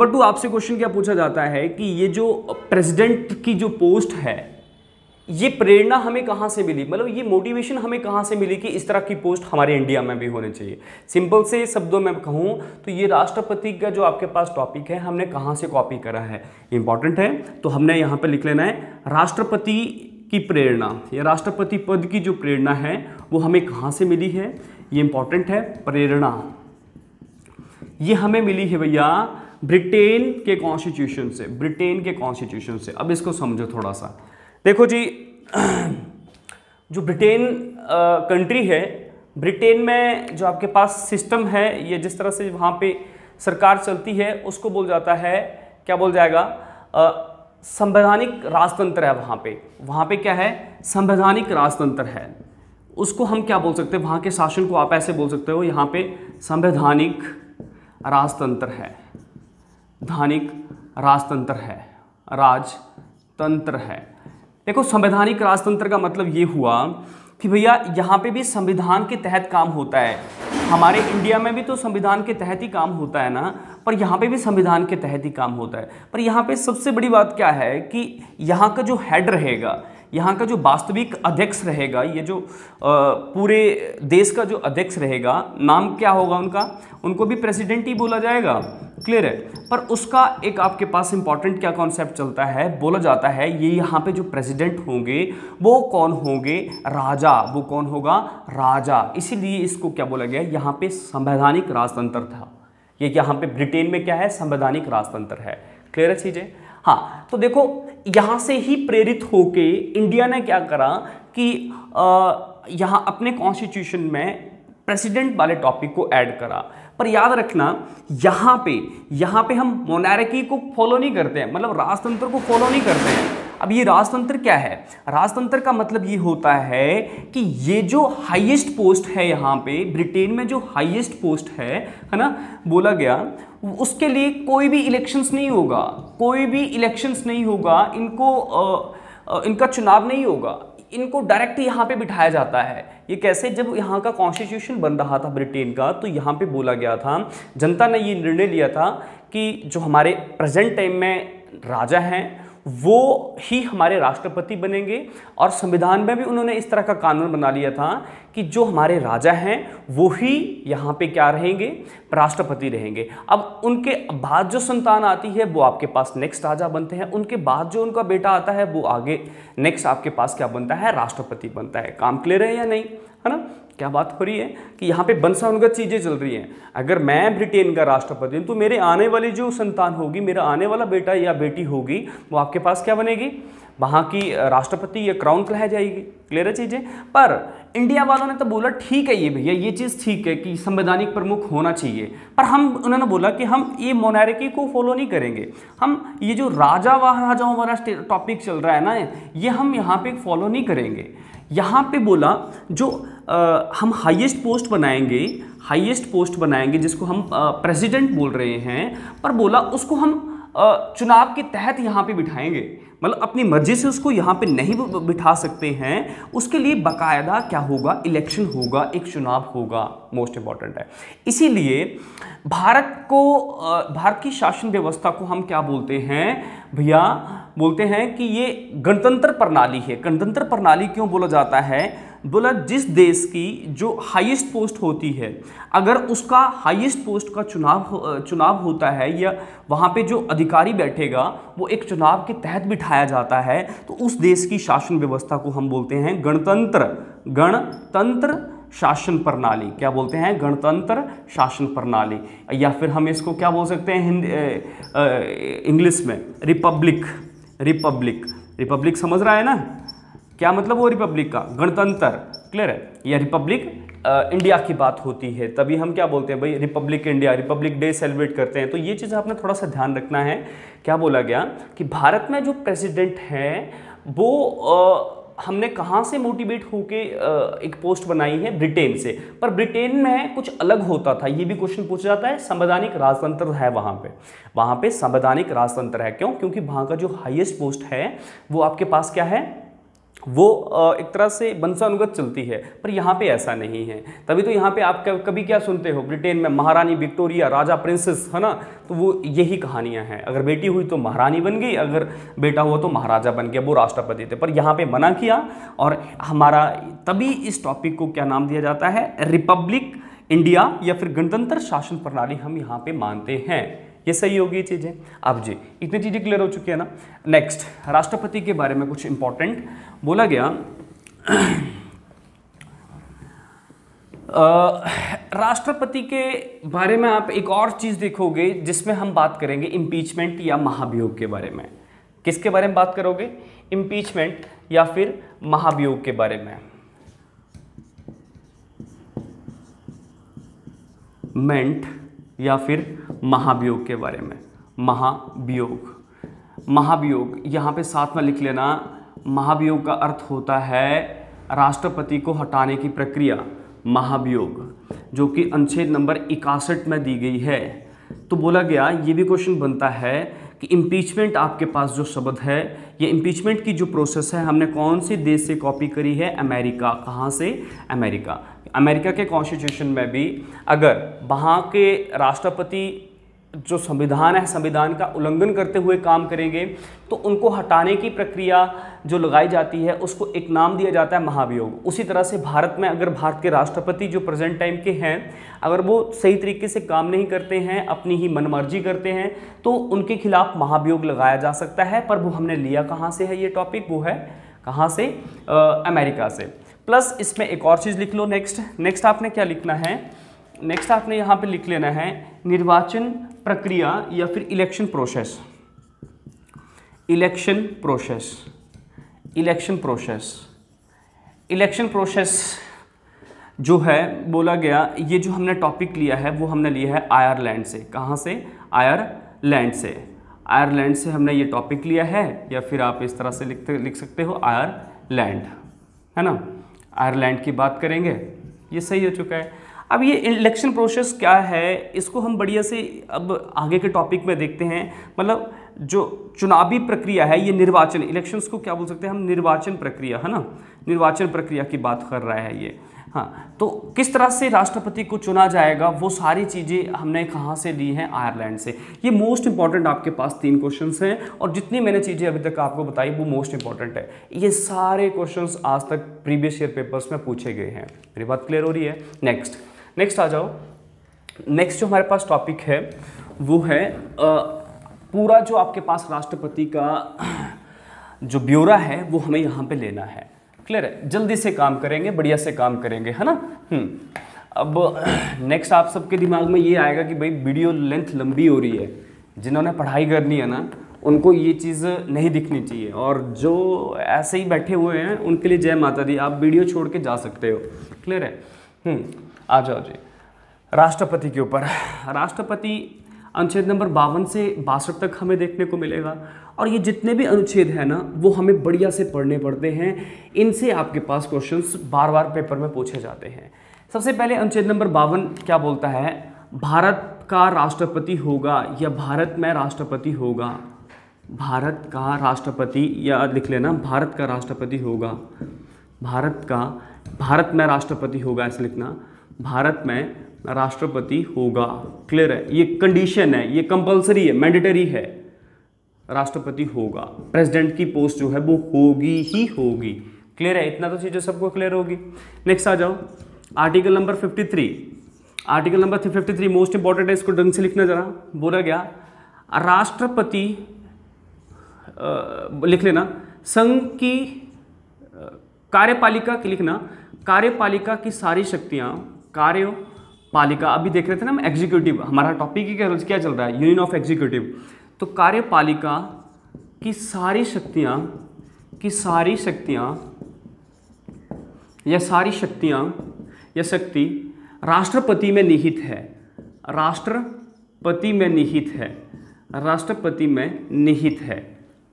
टू आपसे क्वेश्चन क्या पूछा जाता है कि ये जो प्रेसिडेंट की जो पोस्ट है, ये प्रेरणा हमें कहाँ से मिली? मतलब ये मोटिवेशन हमें कहाँ से मिली कि इस तरह की पोस्ट हमारे इंडिया में भी होनी चाहिए? सिंपल से शब्दों में कहूँ तो ये राष्ट्रपति का जो आपके पास टॉपिक है हमने कहाँ से कॉपी करा है, इंपॉर्टेंट है। तो हमने यहाँ पे लिख लेना है राष्ट्रपति की प्रेरणा, या राष्ट्रपति पद की जो प्रेरणा है वो हमें कहाँ से मिली है, ये इंपॉर्टेंट है। प्रेरणा ये हमें मिली है भैया ब्रिटेन के कॉन्स्टिट्यूशन से, ब्रिटेन के कॉन्स्टिट्यूशन से। अब इसको समझो थोड़ा सा। देखो जी, जो ब्रिटेन कंट्री है, ब्रिटेन में जो आपके पास सिस्टम है, ये जिस तरह से वहाँ पे सरकार चलती है उसको बोल जाता है, क्या बोल जाएगा? संवैधानिक राजतंत्र है वहाँ पे क्या है? संवैधानिक राजतंत्र है। उसको हम क्या बोल सकते हैं? वहाँ के शासन को आप ऐसे बोल सकते हो, यहाँ पे संवैधानिक राजतंत्र है, संवैधानिक राजतंत्र है, राजतंत्र है। देखो संवैधानिक राजतंत्र का मतलब ये हुआ कि भैया यहाँ पे भी संविधान के तहत काम होता है। हमारे इंडिया में भी तो संविधान के तहत ही काम होता है ना, पर यहाँ पे भी संविधान के तहत ही काम होता है। पर यहाँ पे सबसे बड़ी बात क्या है कि यहाँ का जो हेड रहेगा, यहाँ का जो वास्तविक अध्यक्ष रहेगा, ये जो पूरे देश का जो अध्यक्ष रहेगा, नाम क्या होगा उनका, उनको भी प्रेसिडेंट ही बोला जाएगा, क्लियर है। पर उसका एक आपके पास इंपॉर्टेंट क्या कॉन्सेप्ट चलता है, बोला जाता है ये यहाँ पे जो प्रेसिडेंट होंगे वो कौन होंगे, राजा, वो कौन होगा, राजा। इसीलिए इसको क्या बोला गया, यहाँ पे संवैधानिक राजतंत्र था। ये यहाँ पे ब्रिटेन में क्या है, संवैधानिक राजतंत्र है, क्लियर है चीजें। हाँ, तो देखो यहाँ से ही प्रेरित होके इंडिया ने क्या करा कि यहाँ अपने कॉन्स्टिट्यूशन में प्रेसिडेंट वाले टॉपिक को ऐड करा। पर याद रखना यहाँ पे हम मोनार्की को फॉलो नहीं करते हैं, मतलब राजतंत्र को फॉलो नहीं करते हैं। अब ये राजतंत्र क्या है, राजतंत्र का मतलब ये होता है कि ये जो हाईएस्ट पोस्ट है यहाँ पे ब्रिटेन में, जो हाईएस्ट पोस्ट है ना, बोला गया उसके लिए कोई भी इलेक्शंस नहीं होगा, कोई भी इलेक्शंस नहीं होगा, इनका चुनाव नहीं होगा, इनको डायरेक्ट यहाँ पे बिठाया जाता है। ये कैसे, जब यहाँ का कॉन्स्टिट्यूशन बन रहा था ब्रिटेन का, तो यहाँ पे बोला गया था, जनता ने ये निर्णय लिया था कि जो हमारे प्रेजेंट टाइम में राजा हैं वो ही हमारे राष्ट्रपति बनेंगे। और संविधान में भी उन्होंने इस तरह का कानून बना लिया था कि जो हमारे राजा हैं वो ही यहाँ पे क्या रहेंगे, राष्ट्रपति रहेंगे। अब उनके बाद जो संतान आती है वो आपके पास नेक्स्ट राजा बनते हैं, उनके बाद जो उनका बेटा आता है वो आगे नेक्स्ट आपके पास क्या बनता है, राष्ट्रपति बनता है। काम क्लियर है या नहीं, है ना। क्या बात हो रही है कि यहाँ पे वंशानुगत चीज़ें चल रही हैं। अगर मैं ब्रिटेन का राष्ट्रपति हूँ तो मेरे आने वाली जो संतान होगी, मेरा आने वाला बेटा या बेटी होगी, वो आपके पास क्या बनेगी, वहाँ की राष्ट्रपति या क्राउन कहा जाएगी। क्लियर है चीज़ें। पर इंडिया वालों ने तो बोला ठीक है ये भैया, ये चीज़ ठीक है कि संवैधानिक प्रमुख होना चाहिए, पर उन्होंने बोला कि हम ये मोनार्की को फॉलो नहीं करेंगे, हम ये जो राजाओं वाला टॉपिक चल रहा है ना, ये हम यहाँ पे फॉलो नहीं करेंगे। यहाँ पे बोला जो हम हाईएस्ट पोस्ट बनाएंगे जिसको हम प्रेसिडेंट बोल रहे हैं, पर बोला उसको हम चुनाव के तहत यहाँ पे बिठाएंगे, मतलब अपनी मर्जी से उसको यहाँ पे नहीं बिठा सकते हैं। उसके लिए बाकायदा क्या होगा, इलेक्शन होगा, एक चुनाव होगा, मोस्ट इंपॉर्टेंट है। इसीलिए भारत की शासन व्यवस्था को हम क्या बोलते हैं भैया, बोलते हैं कि ये गणतंत्र प्रणाली है। गणतंत्र प्रणाली क्यों बोला जाता है, बोला जिस देश की जो हाईएस्ट पोस्ट होती है, अगर उसका हाईएस्ट पोस्ट का चुनाव होता है या वहाँ पे जो अधिकारी बैठेगा वो एक चुनाव के तहत बिठाया जाता है, तो उस देश की शासन व्यवस्था को हम बोलते हैं गणतंत्र शासन प्रणाली। क्या बोलते हैं, गणतंत्र शासन प्रणाली, या फिर हम इसको क्या बोल सकते हैं इंग्लिश में रिपब्लिक समझ रहा है ना, क्या मतलब वो रिपब्लिक का, गणतंत्र, क्लियर है। या रिपब्लिक इंडिया की बात होती है तभी हम क्या बोलते हैं भाई, Republic India, Republic day celebrate करते हैं। तो ये चीज़ आपने थोड़ा सा ध्यान रखना है। क्या बोला गया कि भारत में जो प्रेसिडेंट हैं वो हमने कहाँ से मोटिवेट होके एक पोस्ट बनाई है, ब्रिटेन से। पर ब्रिटेन में कुछ अलग होता था, ये भी क्वेश्चन पूछा जाता है। संवैधानिक राजतंत्र है वहाँ पे संवैधानिक राजतंत्र है। क्यों, क्योंकि वहाँ का जो हाईएस्ट पोस्ट है वो आपके पास क्या है, वो एक तरह से वंशानुगत चलती है। पर यहाँ पे ऐसा नहीं है, तभी तो यहाँ पे आप कभी क्या सुनते हो, ब्रिटेन में महारानी विक्टोरिया, राजा प्रिंसेस, है ना, तो वो यही कहानियाँ हैं। अगर बेटी हुई तो महारानी बन गई, अगर बेटा हुआ तो महाराजा बन गया, वो राष्ट्रपति थे। पर यहाँ पे मना किया, और हमारा तभी इस टॉपिक को क्या नाम दिया जाता है, रिपब्लिक इंडिया या फिर गणतंत्र शासन प्रणाली हम यहाँ पे मानते हैं। ये सही होगी चीज़ें। अब जी इतनी चीज़ें क्लियर हो चुकी है ना। नेक्स्ट, राष्ट्रपति के बारे में कुछ इंपॉर्टेंट बोला गया। राष्ट्रपति के बारे में आप एक और चीज़ देखोगे जिसमें हम बात करेंगे इम्पीचमेंट या महाभियोग के बारे में। किसके बारे में बात करोगे, इम्पीचमेंट या फिर महाभियोग के बारे में। या फिर महाभियोग के बारे में। महाभियोग यहाँ पे साथ में लिख लेना। महाभियोग का अर्थ होता है राष्ट्रपति को हटाने की प्रक्रिया, महाभियोग, जो कि अनुच्छेद नंबर 61 में दी गई है। तो बोला गया, ये भी क्वेश्चन बनता है कि इम्पीचमेंट आपके पास जो शब्द है, ये इम्पीचमेंट की जो प्रोसेस है हमने कौन से देश से कॉपी करी है? अमेरिका। कहाँ से? अमेरिका। अमेरिका के कॉन्स्टिट्यूशन में भी अगर वहाँ के राष्ट्रपति जो संविधान है, संविधान का उल्लंघन करते हुए काम करेंगे तो उनको हटाने की प्रक्रिया जो लगाई जाती है उसको एक नाम दिया जाता है महाभियोग। उसी तरह से भारत में अगर भारत के राष्ट्रपति जो प्रेजेंट टाइम के हैं अगर वो सही तरीके से काम नहीं करते हैं, अपनी ही मनमर्जी करते हैं, तो उनके खिलाफ महाभियोग लगाया जा सकता है। पर वो हमने लिया कहाँ से है ये टॉपिक? वो है कहाँ से? अमेरिका से। प्लस इसमें एक और चीज़ लिख लो। नेक्स्ट आपने क्या लिखना है? नेक्स्ट आपने यहाँ पे लिख लेना है निर्वाचन प्रक्रिया या फिर इलेक्शन प्रोसेस। इलेक्शन प्रोसेस जो है बोला गया, ये जो हमने टॉपिक लिया है वो हमने लिया है आयरलैंड से। कहाँ से? आयरलैंड से। आयरलैंड से हमने ये टॉपिक लिया है, या फिर आप इस तरह से लिख सकते हो आयरलैंड, है ना। आयरलैंड की बात करेंगे, ये सही हो चुका है। अब ये इलेक्शन प्रोसेस क्या है इसको हम बढ़िया से अब आगे के टॉपिक में देखते हैं। मतलब जो चुनावी प्रक्रिया है ये निर्वाचन, इलेक्शंस को क्या बोल सकते हैं हम? निर्वाचन प्रक्रिया, है ना। निर्वाचन प्रक्रिया की बात कर रहा है ये। हाँ, तो किस तरह से राष्ट्रपति को चुना जाएगा वो सारी चीज़ें हमने कहाँ से ली हैं? आयरलैंड से। ये मोस्ट इंपॉर्टेंट आपके पास 3 क्वेश्चंस हैं और जितनी मैंने चीज़ें अभी तक आपको बताई वो मोस्ट इंपॉर्टेंट है। ये सारे क्वेश्चंस आज तक प्रीवियस ईयर पेपर्स में पूछे गए हैं। मेरी बात क्लियर हो रही है? नेक्स्ट आ जाओ। नेक्स्ट जो हमारे पास टॉपिक है वो है पूरा जो आपके पास राष्ट्रपति का जो ब्यौरा है वो हमें यहाँ पे लेना है। क्लियर है? जल्दी से काम करेंगे, बढ़िया से काम करेंगे, है ना। अब नेक्स्ट आप सबके दिमाग में ये आएगा कि भाई वीडियो लेंथ लंबी हो रही है। जिन्होंने पढ़ाई करनी है ना उनको ये चीज़ नहीं दिखनी चाहिए, और जो ऐसे ही बैठे हुए हैं उनके लिए जय माता दी, आप वीडियो छोड़ के जा सकते हो। क्लियर है? आ जाओ जी राष्ट्रपति के ऊपर। राष्ट्रपति अनुच्छेद नंबर 52 से 62 तक हमें देखने को मिलेगा, और ये जितने भी अनुच्छेद हैं ना वो हमें बढ़िया से पढ़ने पड़ते हैं। इनसे आपके पास क्वेश्चंस बार बार पेपर में पूछे जाते हैं। सबसे पहले अनुच्छेद नंबर 52 क्या बोलता है? भारत का राष्ट्रपति होगा या भारत में राष्ट्रपति होगा। भारत का राष्ट्रपति, या लिख लेना भारत का राष्ट्रपति होगा। भारत में राष्ट्रपति होगा, ऐसे लिखना, भारत में राष्ट्रपति होगा। क्लियर है? ये कंडीशन है, ये कंपलसरी है, मैंडेटरी है, राष्ट्रपति होगा। प्रेसिडेंट की पोस्ट जो है वो होगी ही होगी। क्लियर है? इतना तो चीज़ें सबको क्लियर होगी। नेक्स्ट आ जाओ, article number 53। Article number 53 most important है, इसको ढंग से लिखना जरा। बोला गया राष्ट्रपति, लिख लेना, संघ की कार्यपालिका की, लिखना कार्यपालिका की सारी शक्तियां, कार्यपालिका, अभी देख रहे थे ना हम एग्जीक्यूटिव, हमारा टॉपिक ही क्या चल रहा है? Union of executive. तो कार्यपालिका की सारी शक्तियां या शक्ति राष्ट्रपति में निहित है। राष्ट्रपति में निहित है।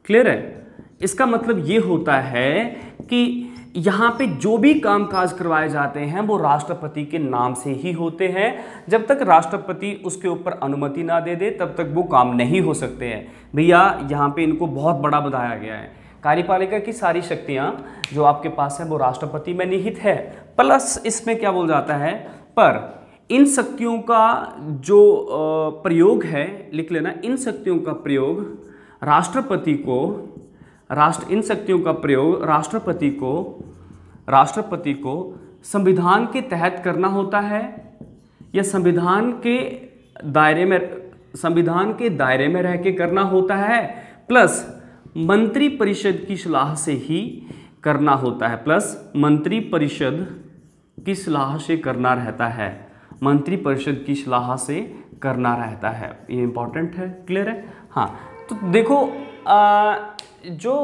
क्लियर है? इसका मतलब ये होता है कि यहाँ पे जो भी कामकाज करवाए जाते हैं वो राष्ट्रपति के नाम से ही होते हैं। जब तक राष्ट्रपति उसके ऊपर अनुमति ना दे दे तब तक वो काम नहीं हो सकते हैं। भैया यहाँ पे इनको बहुत बड़ा बताया गया है। कार्यपालिका की सारी शक्तियाँ जो आपके पास है वो राष्ट्रपति में निहित है। प्लस इसमें क्या बोल जाता है? पर इन शक्तियों का जो प्रयोग है, लिख लेना, इन शक्तियों का प्रयोग राष्ट्रपति को संविधान के तहत करना होता है या संविधान के दायरे में रह के करना होता है, प्लस मंत्रिपरिषद की सलाह से ही करना होता है, प्लस मंत्रिपरिषद की सलाह से करना रहता है। मंत्रिपरिषद की सलाह से करना रहता है, ये इंपॉर्टेंट है। क्लियर है? हाँ, तो देखो जो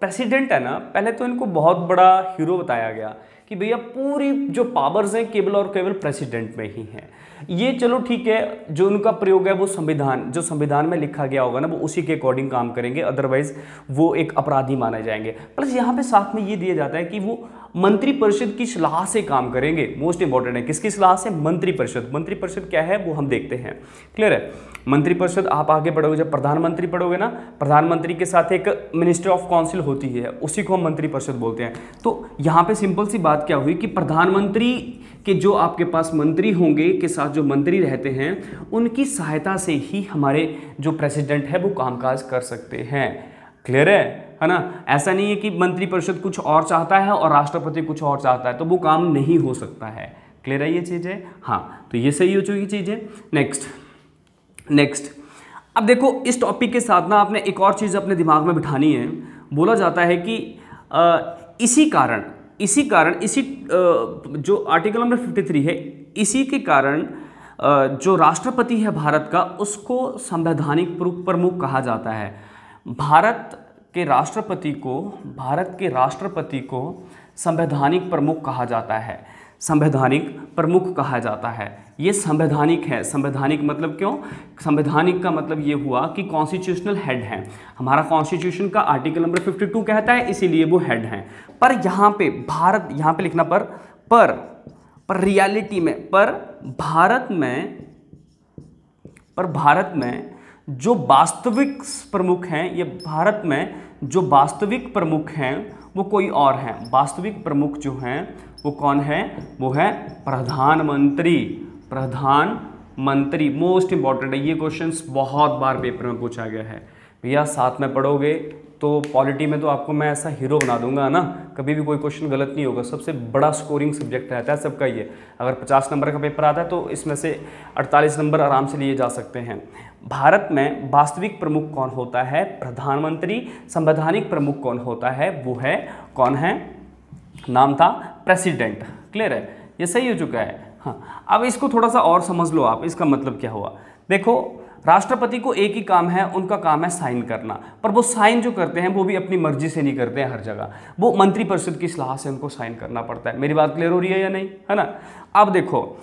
प्रेसिडेंट है ना, पहले तो इनको बहुत बड़ा हीरो बताया गया कि भैया पूरी जो पावर्स हैं केवल और केवल प्रेसिडेंट में ही हैं। ये चलो ठीक है, जो उनका प्रयोग है वो संविधान, जो संविधान में लिखा गया होगा ना वो उसी के अकॉर्डिंग काम करेंगे, अदरवाइज वो एक अपराधी माने जाएंगे। प्लस यहाँ पे साथ में ये दिया जाता है कि वो मंत्रिपरिषद की सलाह से काम करेंगे। मोस्ट इंपॉर्टेंट है, किसकी सलाह से? मंत्रिपरिषद। मंत्रिपरिषद क्या है वो हम देखते हैं, क्लियर है। मंत्रिपरिषद आप आगे बढ़ोगे, जब प्रधानमंत्री पढ़ोगे ना, प्रधानमंत्री के साथ एक मिनिस्टर ऑफ काउंसिल होती है, उसी को हम मंत्रिपरिषद बोलते हैं। तो यहाँ पे सिंपल सी बात क्या हुई कि प्रधानमंत्री के जो आपके पास मंत्री होंगे के साथ जो मंत्री रहते हैं उनकी सहायता से ही हमारे जो प्रेसिडेंट है वो कामकाज कर सकते हैं, क्लियर है ना। ऐसा नहीं है कि मंत्रिपरिषद कुछ और चाहता है और राष्ट्रपति कुछ और चाहता है तो वो काम नहीं हो सकता है, क्लियर है ये चीज़ है। हाँ, तो ये सही हो चुकी चीज़ है। नेक्स्ट अब देखो, इस टॉपिक के साथ ना आपने एक और चीज़ अपने दिमाग में बिठानी है। बोला जाता है कि इसी कारण जो आर्टिकल नंबर 53 है, इसी के कारण जो राष्ट्रपति है भारत का उसको संवैधानिक प्रमुख कहा जाता है। भारत के राष्ट्रपति को संवैधानिक प्रमुख कहा जाता है, संवैधानिक प्रमुख कहा जाता है। ये संवैधानिक है। संवैधानिक मतलब क्यों? संवैधानिक का मतलब ये हुआ कि कॉन्स्टिट्यूशनल हेड है। हमारा कॉन्स्टिट्यूशन का आर्टिकल नंबर 52 कहता है, इसीलिए वो हेड हैं। पर यहाँ पे भारत, यहाँ पे लिखना पर रियलिटी में, पर भारत में जो वास्तविक प्रमुख हैं, ये भारत में जो वास्तविक प्रमुख हैं वो कोई और हैं। वास्तविक प्रमुख जो हैं वो कौन है? वो है प्रधानमंत्री। मोस्ट इंपॉर्टेंट है, ये क्वेश्चंस बहुत बार पेपर में पूछा गया है भैया। साथ में पढ़ोगे तो पॉलिटी में तो आपको मैं ऐसा हीरो बना दूंगा ना, कभी भी कोई क्वेश्चन गलत नहीं होगा। सबसे बड़ा स्कोरिंग सब्जेक्ट रहता है सबका ये। अगर 50 नंबर का पेपर आता है तो इसमें से 48 नंबर आराम से लिए जा सकते हैं। भारत में वास्तविक प्रमुख कौन होता है? प्रधानमंत्री। संवैधानिक प्रमुख कौन होता है? वो है, कौन है? नाम था प्रेसिडेंट, क्लियर है, ये सही हो चुका है। हाँ, अब इसको थोड़ा सा और समझ लो आप, इसका मतलब क्या हुआ। देखो, राष्ट्रपति को एक ही काम है, उनका काम है साइन करना, पर वो साइन जो करते हैं वो भी अपनी मर्जी से नहीं करते हैं हर जगह, वो मंत्रिपरिषद की सलाह से उनको साइन करना पड़ता है। मेरी बात क्लियर हो रही है या नहीं, है ना। अब देखो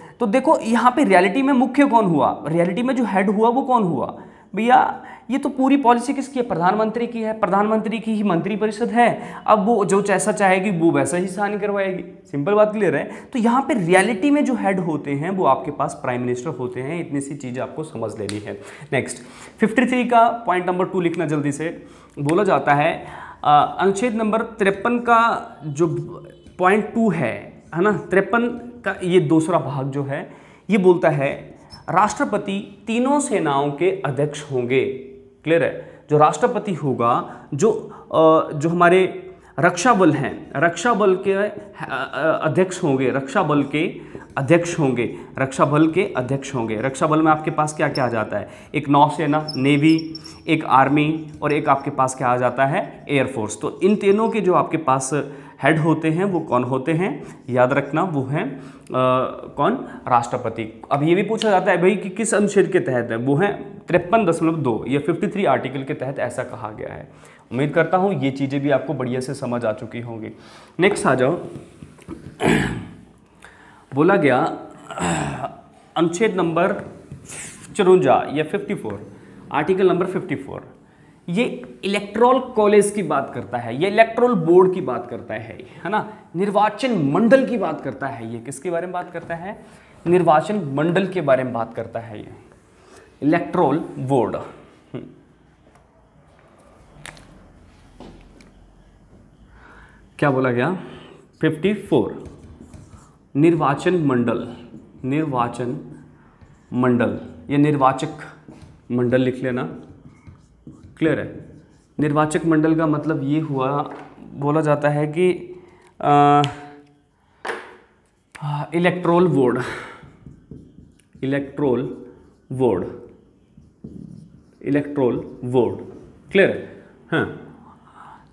यहाँ पे रियलिटी में मुख्य कौन हुआ? रियलिटी में जो हेड हुआ वो कौन हुआ भैया? ये तो पूरी पॉलिसी किसकी है? प्रधानमंत्री की है। प्रधानमंत्री की ही मंत्रिपरिषद है। अब वो जो जैसा चाहेगी वो वैसा ही साइन करवाएगी। सिंपल बात क्लियर है। तो यहाँ पे रियलिटी में जो हेड होते हैं वो आपके पास प्राइम मिनिस्टर होते हैं। इतनी सी चीज़ आपको समझ लेनी है। नेक्स्ट 53 का पॉइंट नंबर 2 लिखना जल्दी से। बोला जाता है अनुच्छेद नंबर 53 का जो पॉइंट 2 है ना, 53 का ये दूसरा भाग जो है ये बोलता है राष्ट्रपति तीनों सेनाओं के अध्यक्ष होंगे, क्लियर है। जो राष्ट्रपति होगा, जो हमारे रक्षा बल हैं, रक्षा बल के अध्यक्ष होंगे, रक्षा बल के अध्यक्ष होंगे। रक्षा बल में आपके पास क्या क्या आ जाता है? एक नौसेना, नेवी, एक आर्मी और एक आपके पास क्या आ जाता है? एयरफोर्स। तो इन तीनों के जो आपके पास हेड होते हैं वो कौन होते हैं? याद रखना, वो हैं कौन? राष्ट्रपति। अब ये भी पूछा जाता है भाई कि किस अनुच्छेद के तहत है? वो है 53.2 या 53 आर्टिकल के तहत ऐसा कहा गया है। उम्मीद करता हूँ ये चीज़ें भी आपको बढ़िया से समझ आ चुकी होंगी। नेक्स्ट आ जाओ। बोला गया अनुच्छेद नंबर 54 या 54, आर्टिकल नंबर 54, ये इलेक्टोरल कॉलेज की बात करता है, ये इलेक्टोरल बोर्ड की बात करता है ना, निर्वाचन मंडल की बात करता है। ये किसके बारे में बात करता है? निर्वाचन मंडल के बारे में बात करता है ये इलेक्टोरल बोर्ड। क्या बोला गया? 54 निर्वाचन मंडल या निर्वाचक मंडल लिख लेना, क्लियर है। निर्वाचक मंडल का मतलब ये हुआ, बोला जाता है कि इलेक्टोरल बोर्ड, क्लियर है। हाँ,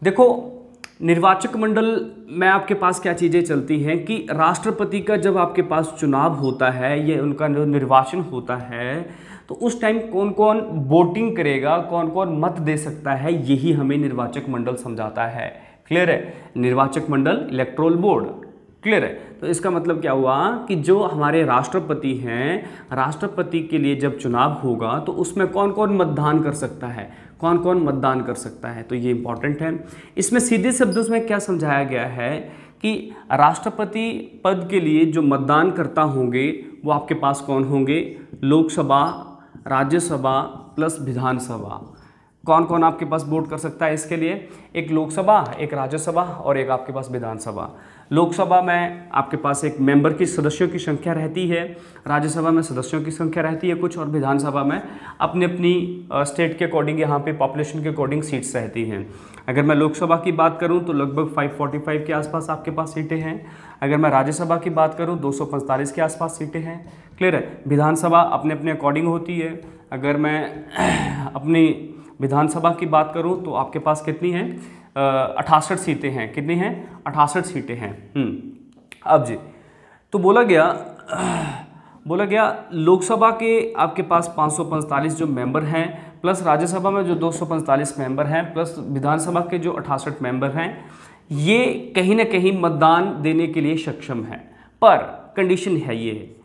देखो निर्वाचक मंडल में आपके पास क्या चीज़ें चलती हैं कि राष्ट्रपति का जब आपके पास चुनाव होता है, ये उनका जो निर्वाचन होता है, तो उस टाइम कौन कौन वोटिंग करेगा, कौन कौन मत दे सकता है, यही हमें निर्वाचक मंडल समझाता है, क्लियर है। निर्वाचक मंडल, इलेक्टोरल बोर्ड, क्लियर है। तो इसका मतलब क्या हुआ कि जो हमारे राष्ट्रपति हैं, राष्ट्रपति के लिए जब चुनाव होगा तो उसमें कौन कौन मतदान कर सकता है, कौन कौन मतदान कर सकता है, तो ये इंपॉर्टेंट है। इसमें सीधे शब्दों में क्या समझाया गया है कि राष्ट्रपति पद के लिए जो मतदान करता होंगे वो आपके पास कौन होंगे, लोकसभा, राज्यसभा प्लस विधानसभा। कौन कौन आपके पास वोट कर सकता है इसके लिए, एक लोकसभा, एक राज्यसभा और एक आपके पास विधानसभा। लोकसभा में आपके पास एक मेंबर की सदस्यों की संख्या रहती है, राज्यसभा में सदस्यों की संख्या रहती है कुछ, और विधानसभा में अपनी अपनी स्टेट के अकॉर्डिंग, यहाँ पे पॉपुलेशन के अकॉर्डिंग सीट्स रहती हैं। अगर मैं लोकसभा की बात करूँ तो लगभग 545 के आसपास आपके पास सीटें हैं। अगर मैं राज्यसभा की बात करूँ 245 के आसपास सीटें हैं। क्लियर है। विधानसभा अपने अपने अकॉर्डिंग होती है। अगर मैं अपनी विधानसभा की बात करूं तो आपके पास कितनी हैं, 68 सीटें हैं। कितनी हैं, 68 सीटें हैं। अब जी, तो बोला गया लोकसभा के आपके पास 545 जो मेंबर हैं, प्लस राज्यसभा में जो 245 मेंबर हैं, प्लस विधानसभा के जो 68 मेंबर हैं, ये कहीं ना कहीं मतदान देने के लिए सक्षम है। पर कंडीशन है, ये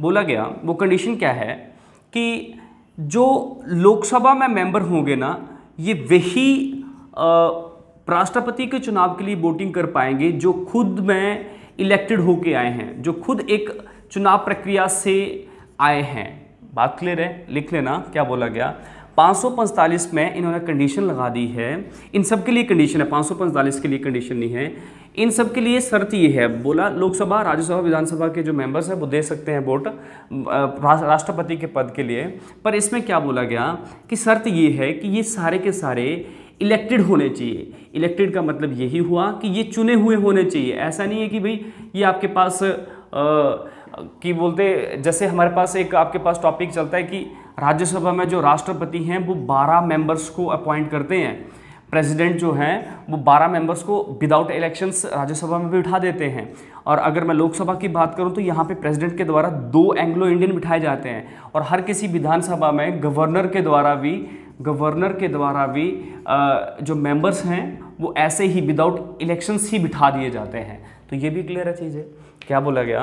बोला गया, वो कंडीशन क्या है कि जो लोकसभा में मेंबर होंगे ना, ये वही राष्ट्रपति के चुनाव के लिए वोटिंग कर पाएंगे जो खुद में इलेक्टेड होके आए हैं, जो खुद एक चुनाव प्रक्रिया से आए हैं। बात क्लियर है, लिख लेना क्या बोला गया। 545 में इन्होंने कंडीशन लगा दी है, इन सब के लिए कंडीशन है, 545 के लिए कंडीशन नहीं है। इन सब के लिए शर्त ये है, बोला लोकसभा, राज्यसभा, विधानसभा के जो मेंबर्स हैं वो दे सकते हैं वोट राष्ट्रपति के पद के लिए। पर इसमें क्या बोला गया कि शर्त ये है कि ये सारे के सारे इलेक्टेड होने चाहिए। इलेक्टेड का मतलब यही हुआ कि ये चुने हुए होने चाहिए। ऐसा नहीं है कि भाई ये आपके पास कि बोलते, जैसे हमारे पास एक आपके पास टॉपिक चलता है कि राज्यसभा में जो राष्ट्रपति हैं वो 12 मेंबर्स को अपॉइंट करते हैं, प्रेसिडेंट जो हैं वो 12 मेंबर्स को विदाउट इलेक्शंस राज्यसभा में भी बिठा देते हैं। और अगर मैं लोकसभा की बात करूं तो यहाँ पे प्रेसिडेंट के द्वारा 2 एंग्लो इंडियन बिठाए जाते हैं, और हर किसी विधानसभा में गवर्नर के द्वारा भी जो मेंबर्स हैं वो ऐसे ही विदाउट इलेक्शंस ही बिठा दिए जाते हैं। तो ये भी क्लियर है चीज़ है। क्या बोला गया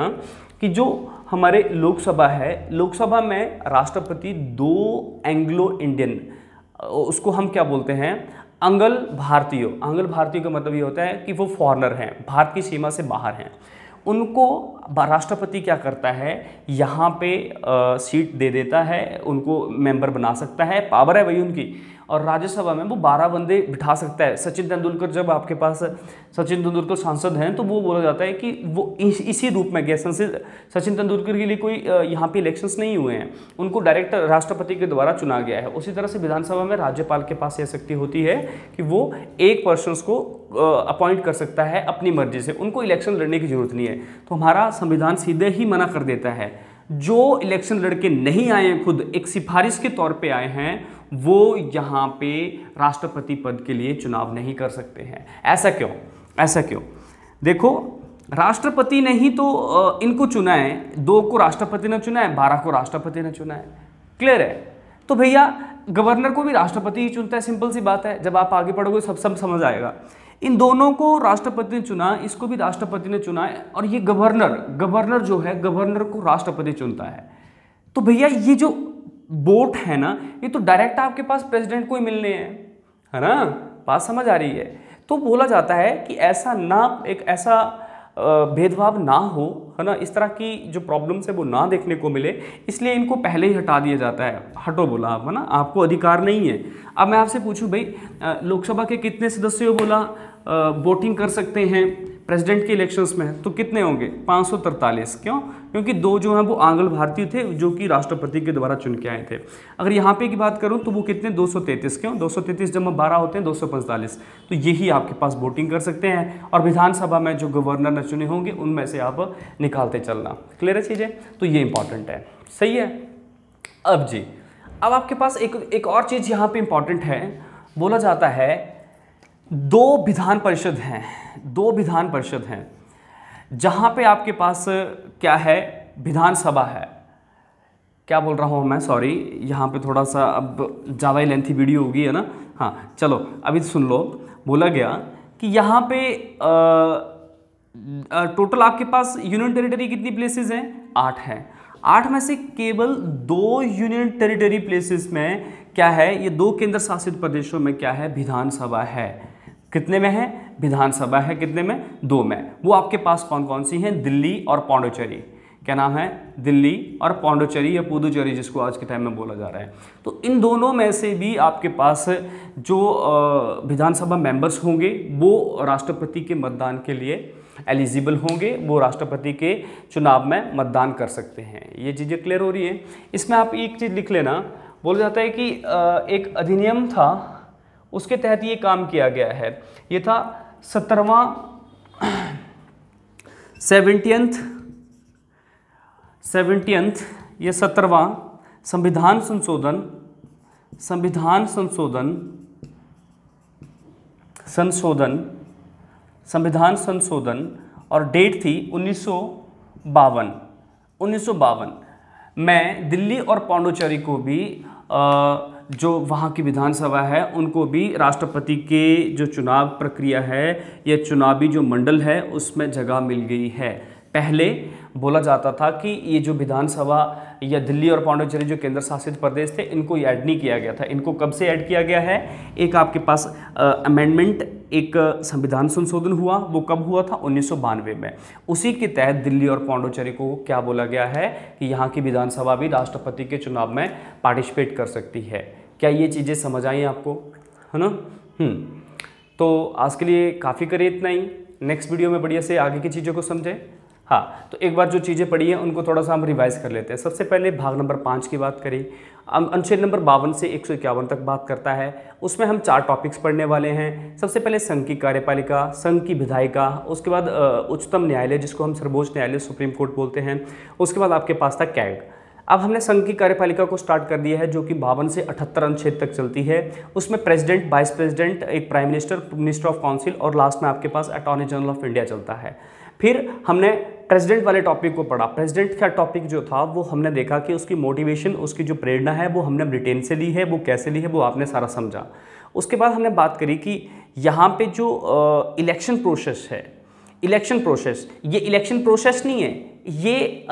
कि जो हमारे लोकसभा है, लोकसभा में राष्ट्रपति 2 एंग्लो इंडियन, उसको हम क्या बोलते हैं, अंगल भारतीय। अंगल भारतीय का मतलब ये होता है कि वो फॉरेनर हैं, भारत की सीमा से बाहर हैं। उनको राष्ट्रपति क्या करता है, यहाँ पे सीट दे देता है, उनको मेंबर बना सकता है, पावर है वही उनकी। और राज्यसभा में वो 12 बंदे बिठा सकता है। सचिन तेंदुलकर, जब आपके पास सचिन तेंदुलकर सांसद हैं तो वो बोला जाता है कि वो इसी रूप में गए। सचिन तेंदुलकर के लिए कोई यहाँ पे इलेक्शंस नहीं हुए हैं, उनको डायरेक्ट राष्ट्रपति के द्वारा चुना गया है। उसी तरह से विधानसभा में राज्यपाल के पास यह शक्ति होती है कि वो एक पर्सन को अपॉइंट कर सकता है अपनी मर्जी से, उनको इलेक्शन लड़ने की जरूरत नहीं है। तो हमारा संविधान सीधे ही मना कर देता है, जो इलेक्शन लड़के नहीं आए हैं, खुद एक सिफारिश के तौर पे आए हैं, वो यहाँ पे राष्ट्रपति पद के लिए चुनाव नहीं कर सकते हैं। ऐसा क्यों? देखो, राष्ट्रपति ने ही तो इनको चुना है, 2 को राष्ट्रपति ने चुना है, 12 को राष्ट्रपति ने चुना है। क्लियर है। तो भैया गवर्नर को भी राष्ट्रपति ही चुनता है, सिंपल सी बात है। जब आप आगे पढ़ोगे सब समझ आएगा। इन दोनों को राष्ट्रपति ने चुना, इसको भी राष्ट्रपति ने चुना है, और ये गवर्नर जो है, गवर्नर को राष्ट्रपति चुनता है। तो भैया ये जो वोट है ना, ये तो डायरेक्ट आपके पास प्रेसिडेंट को ही मिलने हैं, है ना। बात समझ आ रही है। तो बोला जाता है कि ऐसा भेदभाव ना हो, है ना, इस तरह की जो प्रॉब्लम्स है वो ना देखने को मिले, इसलिए इनको पहले ही हटा दिया जाता है। हटो बोला आप, है ना, आपको अधिकार नहीं है। अब मैं आपसे पूछूं भाई, लोकसभा के कितने सदस्य बोला वोटिंग कर सकते हैं प्रेसिडेंट के इलेक्शंस में, तो कितने होंगे, 543। क्यों? क्योंकि 2 जो हैं वो आंग्ल भारतीय थे, जो कि राष्ट्रपति के द्वारा चुन के आए थे। अगर यहाँ पे की बात करूँ तो वो कितने, 233। क्यों? 233 जब 12 होते हैं 245। तो यही आपके पास वोटिंग कर सकते हैं, और विधानसभा में जो गवर्नर ने चुने होंगे उनमें से आप निकालते चलना। क्लियर है चीज़ें? तो ये इंपॉर्टेंट है। सही है। अब जी, अब आपके पास एक और चीज़ यहाँ पे इंपॉर्टेंट है। बोला जाता है 2 विधान परिषद हैं, जहाँ पे आपके पास क्या है, विधानसभा है। क्या बोल रहा हूँ मैं, सॉरी, यहाँ पे थोड़ा सा अब ज़्यादा ही लेंथी वीडियो होगी, है ना। हाँ चलो अभी सुन लो। बोला गया कि यहाँ पे टोटल आपके पास यूनियन टेरिटरी कितनी प्लेसेस हैं? 8 हैं। 8 में से केवल 2 यूनियन टेरिटरी प्लेसेस में क्या है, ये 2 केंद्र शासित प्रदेशों में क्या है, विधानसभा है। कितने में है? विधानसभा है। कितने में? 2 में। वो आपके पास कौन कौन सी हैं? दिल्ली और पौंडुचेरी। क्या नाम है? दिल्ली और पौंडुचेरी या पुदुचेरी जिसको आज के टाइम में बोला जा रहा है। तो इन दोनों में से भी आपके पास जो विधानसभा मेंबर्स होंगे वो राष्ट्रपति के मतदान के लिए एलिजिबल होंगे, वो राष्ट्रपति के चुनाव में मतदान कर सकते हैं। ये चीज़ें क्लियर हो रही है। इसमें आप एक चीज़ लिख लेना, बोला जाता है कि एक अधिनियम था, उसके तहत ये काम किया गया है। ये था 70वां 70th ये 17वां संविधान संशोधन और डेट थी 1952 में। दिल्ली और पौंडुचेरी को भी जो वहाँ की विधानसभा है उनको भी राष्ट्रपति के जो चुनाव प्रक्रिया है या चुनावी जो मंडल है उसमें जगह मिल गई है। पहले बोला जाता था कि ये जो विधानसभा या दिल्ली और पौंडुचेरी जो केंद्र शासित प्रदेश थे इनको ऐड नहीं किया गया था। इनको कब से ऐड किया गया है? एक आपके पास अमेंडमेंट, एक संविधान संशोधन हुआ, वो कब हुआ था? 1992 में। उसी के तहत दिल्ली और पौंडुचेरी को क्या बोला गया है कि यहाँ की विधानसभा भी राष्ट्रपति के चुनाव में पार्टिसिपेट कर सकती है। क्या ये चीज़ें समझ आई आपको? है ना? तो आज के लिए काफ़ी करें इतना ही। नेक्स्ट वीडियो में बढ़िया से आगे की चीज़ों को समझें। हाँ, तो एक बार जो चीज़ें पढ़ी हैं उनको थोड़ा सा हम रिवाइज कर लेते हैं। सबसे पहले भाग नंबर 5 की बात करें। अनुच्छेद नंबर 52 से 151 तक बात करता है। उसमें हम 4 टॉपिक्स पढ़ने वाले हैं। सबसे पहले संघ की कार्यपालिका, संघ की विधायिका, उसके बाद उच्चतम न्यायालय जिसको हम सर्वोच्च न्यायालय सुप्रीम कोर्ट बोलते हैं, उसके बाद आपके पास था कैग। अब हमने संघ की कार्यपालिका को स्टार्ट कर दिया है जो कि 52 से 78 अनुच्छेद तक चलती है। उसमें प्रेसिडेंट, वाइस प्रेसिडेंट, एक prime minister, minister of council और लास्ट में आपके पास अटॉर्नी जनरल ऑफ इंडिया चलता है। फिर हमने प्रेसिडेंट वाले टॉपिक को पढ़ा। प्रेसिडेंट का टॉपिक जो था वो हमने देखा कि उसकी मोटिवेशन, उसकी जो प्रेरणा है वो हमने ब्रिटेन से ली है, वो कैसे ली है वो आपने सारा समझा। उसके बाद हमने बात करी कि यहाँ पे जो इलेक्शन प्रोसेस है, इलेक्शन प्रोसेस, ये इलेक्शन प्रोसेस नहीं है, ये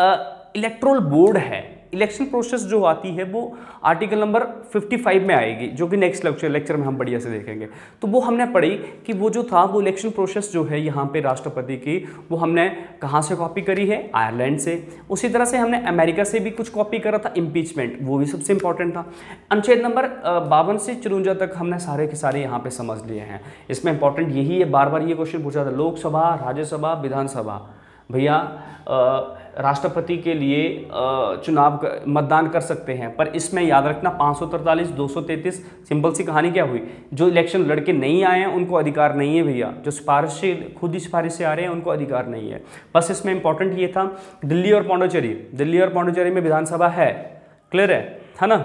इलेक्टोरल बोर्ड है। इलेक्शन प्रोसेस जो आती है वो आर्टिकल नंबर 55 में आएगी, जो कि नेक्स्ट लेक्चर में हम बढ़िया से देखेंगे। तो वो हमने पढ़ी कि वो जो था वो इलेक्शन प्रोसेस जो है यहाँ पे राष्ट्रपति की, वो हमने कहाँ से कॉपी करी है? आयरलैंड से। उसी तरह से हमने अमेरिका से भी कुछ कॉपी करा था, इम्पीचमेंट, वो भी सबसे इंपॉर्टेंट था। अनुच्छेद नंबर 52 से 54 तक हमने सारे के सारे यहाँ पे समझ लिए हैं। इसमें इंपॉर्टेंट यही है, बार बार ये क्वेश्चन पूछा था, लोकसभा, राज्यसभा, विधानसभा, भैया राष्ट्रपति के लिए चुनाव मतदान कर सकते हैं, पर इसमें याद रखना 543, 233, सिंपल सी कहानी क्या हुई, जो इलेक्शन लड़के नहीं आए हैं उनको अधिकार नहीं है भैया, जो सिफारिश से खुद ही सिफारिश से आ रहे हैं उनको अधिकार नहीं है। बस इसमें इंपॉर्टेंट ये था दिल्ली और पौंडुचेरी में विधानसभा है, क्लियर है ना?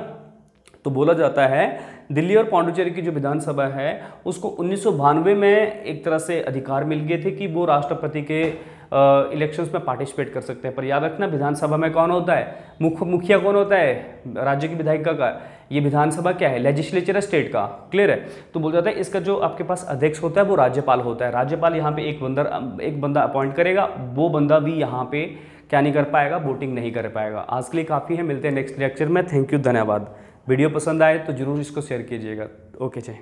तो बोला जाता है दिल्ली और पौंडुचेरी की जो विधानसभा है उसको 1992 में एक तरह से अधिकार मिल गए थे कि वो राष्ट्रपति के इलेक्शंस में पार्टिसिपेट कर सकते हैं। पर याद रखना विधानसभा में कौन होता है? मुखिया कौन होता है? राज्य की विधायिका का। ये विधानसभा क्या है? लेजिस्लेचर है स्टेट का, क्लियर है? तो बोल जाता है इसका जो आपके पास अध्यक्ष होता है वो राज्यपाल होता है। राज्यपाल यहाँ पे एक बंदा अपॉइंट करेगा, वो बंदा भी यहाँ पे क्या नहीं कर पाएगा? वोटिंग नहीं कर पाएगा। आज के लिए काफ़ी है, मिलते हैं नेक्स्ट लेक्चर में। थैंक यू, धन्यवाद। वीडियो पसंद आए तो जरूर इसको शेयर कीजिएगा। ओके जी।